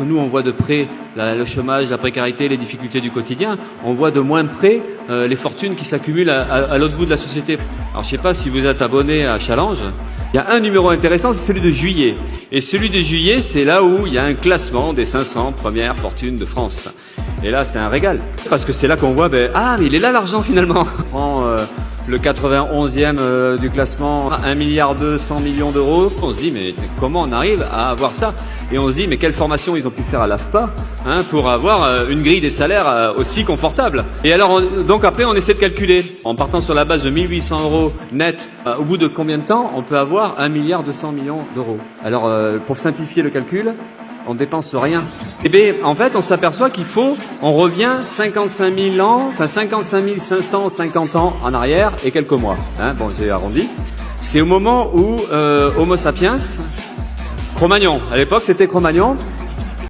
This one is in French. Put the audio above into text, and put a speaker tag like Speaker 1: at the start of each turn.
Speaker 1: Nous, on voit de près le chômage, la précarité, les difficultés du quotidien. On voit de moins près les fortunes qui s'accumulent à l'autre bout de la société. Alors, je sais pas si vous êtes abonné à Challenge. Il y a un numéro intéressant, c'est celui de juillet. Et celui de juillet, c'est là où il y a un classement des 500 premières fortunes de France. Et là, c'est un régal. Parce que c'est là qu'on voit, ah, mais il est là l'argent finalement. On prend le 91e du classement, 1,2 milliard d'euros. On se dit, mais comment on arrive à avoir ça? Et on se dit, mais quelle formation ils ont pu faire à l'AFPA pour avoir une grille des salaires aussi confortable. Et alors, donc après, on essaie de calculer. En partant sur la base de 1800 euros net, au bout de combien de temps on peut avoir 1,2 milliard d'euros? Alors, pour simplifier le calcul, on dépense rien. Et bien, en fait, on s'aperçoit on revient 55 000 ans, enfin 55 550 ans en arrière et quelques mois. Bon, j'ai arrondi. C'est au moment où Homo sapiens, Cro-Magnon, à l'époque c'était Cro-Magnon,